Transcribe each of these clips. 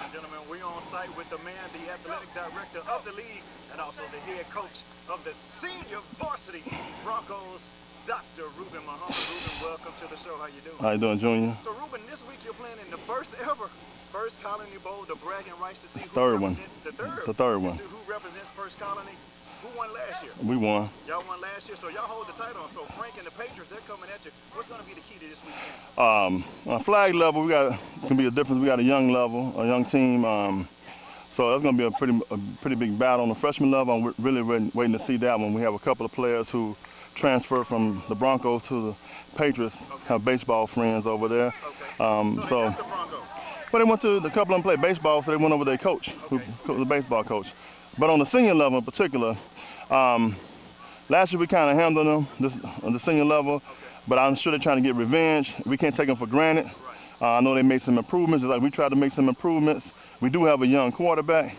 and gentlemen, we're on site with the man, the athletic director of the league, and also the head coach of the senior varsity Broncos, Dr. Ruben Muhammad. Ruben, welcome to the show. How you doing? How you doing, Junior? So, Ruben, this week you're playing in the first Colony Bowl, the bragging rights to see the who third one. represents The third one. To see who represents First Colony. Who won last year? We won. Y'all won last year, so y'all hold the title. So Frank and the Patriots, they're coming at you. What's going to be the key to this weekend? On flag level, we got can be a difference. We got a young level, a young team. So that's going to be a pretty big battle on the freshman level. I'm really waiting to see that one. We have a couple of players who transferred from the Broncos to the Patriots. Have baseball friends over there. Okay. So they got the Broncos. Well, they went to the couple of them played baseball, so they went over their coach, who's the baseball coach. But on the senior level in particular, last year we kind of handled them on the senior level, but I'm sure they're trying to get revenge. We can't take them for granted. I know they made some improvements, just like we tried to make some improvements. We do have a young quarterback.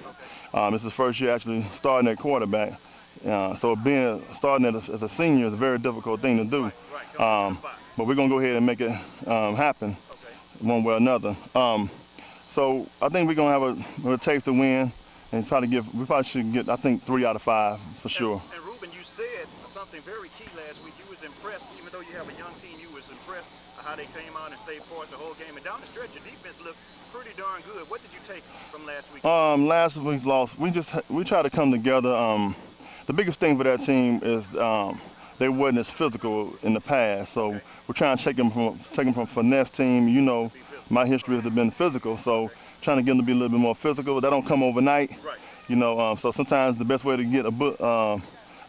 This is his first year actually starting at quarterback. So starting as a senior is a very difficult thing to do. But we're going to go ahead and make it happen one way or another. So I think we're going to have a taste to win. And we probably should get, I think, 3 out of 5 for sure. And Ruben, you said something very key last week. You was impressed, even though you have a young team, you was impressed how they came out and stayed forward the whole game. And down the stretch, your defense looked pretty darn good. What did you take from last week? Last week's loss, we try to come together. The biggest thing for that team is they wasn't as physical in the past. So we're trying to take them from finesse team. You know, my history has been physical. So trying to get them to be a little bit more physical. That don't come overnight. Right. You know, so sometimes the best way to get a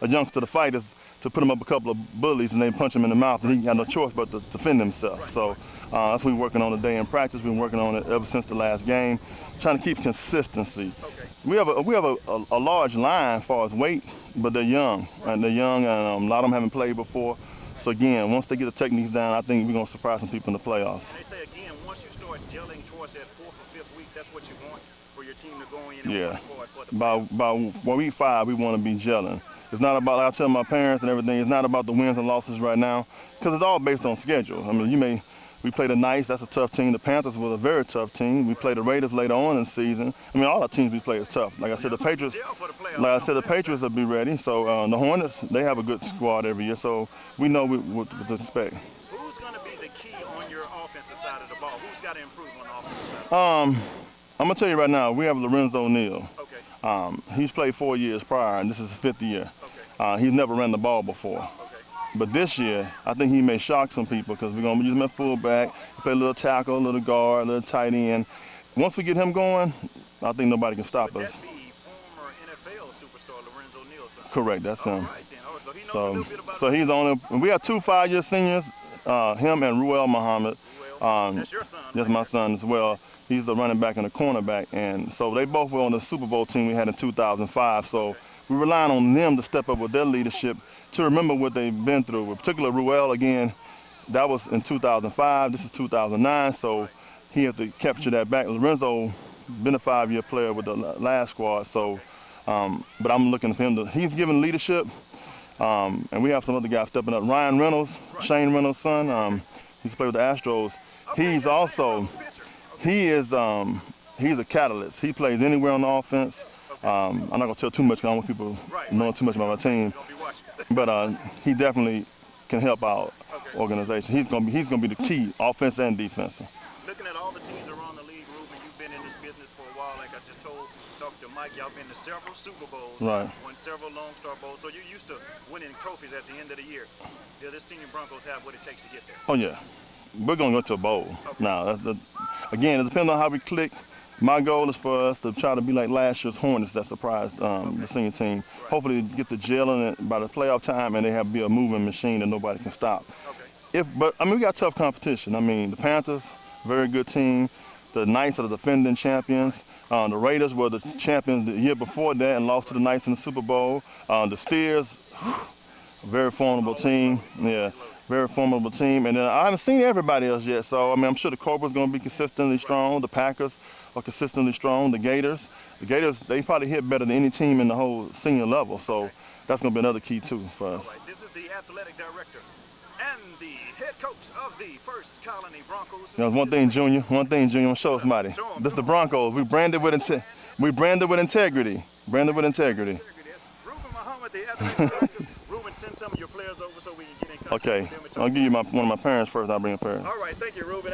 youngster to fight is to put him up a couple of bullies and then punch him in the mouth, and he got no choice but to defend himself. Right. So that's what we're working on today in practice. We've been working on it ever since the last game, trying to keep consistency. Okay. We have a large line as far as weight, but they're young, and a lot of them haven't played before. So again, once they get the techniques down, I think we're going to surprise some people in the playoffs. They say again, once you start gelling towards that 4th or 5th week, that's what you want for your team to go in and work hard for the playoffs. By week 5, we want to be gelling. It's not about, I tell my parents and everything, it's not about the wins and losses right now, because it's all based on schedule. I mean, we play the Knights, that's a tough team. The Panthers was a very tough team. We play the Raiders later on in the season. I mean, all our teams we play is tough. Like I said, the Patriots will be ready. So the Hornets, they have a good squad every year, so we know what to expect. Who's going to be the key on your offensive side of the ball? Who's got to improve on the offensive side? I'm going to tell you right now, we have Lorenzo Neal. Okay. He's played 4 years prior, and this is his 5th year. Okay. He's never ran the ball before. Okay. But this year, I think he may shock some people because we're going to use him at fullback, play a little tackle, a little guard, a little tight end. Once we get him going, I think nobody can stop us. That's the former NFL superstar Lorenzo Neal. Correct, that's him. All right, then. So he knows a little bit about so he's on it. We have 2 5-year seniors, him and Ruel Muhammad. That's your son. That's my son as well. He's the running back and the cornerback. And so they both were on the Super Bowl team we had in 2005. So we relying on them to step up with their leadership to remember what they've been through. In particular, Ruel, again, that was in 2005. This is 2009, so he has to capture that back. Lorenzo been a 5-year player with the last squad, so, but I'm looking for him he's given leadership, and we have some other guys stepping up. Ryan Reynolds, Shane Reynolds' son, he's played with the Astros. He's also, he's a catalyst. He plays anywhere on the offense. I'm not going to tell too much because I don't want people knowing too much about my team. But he definitely can help our organization. He's going to be the key, offense and defense. Looking at all the teams around the league, Ruben, you've been in this business for a while. Like I just talked to Mike, y'all been to several Super Bowls, won several Lone Star Bowls. So you're used to winning trophies at the end of the year. Do this senior Broncos have what it takes to get there? Oh yeah, we're going to go to a bowl. Now, again, it depends on how we click. My goal is for us to try to be like last year's Hornets that surprised the senior team. Hopefully get the gel in it by the playoff time and they have to be a moving machine that nobody can stop. But I mean, we got tough competition. I mean, the Panthers, very good team. The Knights are the defending champions. The Raiders were the champions the year before that and lost to the Knights in the Super Bowl. The Steers, very formidable team. Yeah, very formidable team. And I haven't seen everybody else yet, so I mean, I'm sure the Cobra's going to be consistently strong. The Packers are consistently strong. The Gators, they probably hit better than any team in the whole senior level. So that's going to be another key too for us. All right, this is the athletic director and the head coach of the First Colony Broncos. You know, one thing, Junior. I'm gonna show somebody. This is the Broncos. We branded with integrity. Branded with integrity. Ruben Muhammad, the athletic director. Ruben, send some of your players over so we can get in contact Okay. with them. I'll give you one of my parents first. I'll bring a parent. All right. Thank you, Ruben.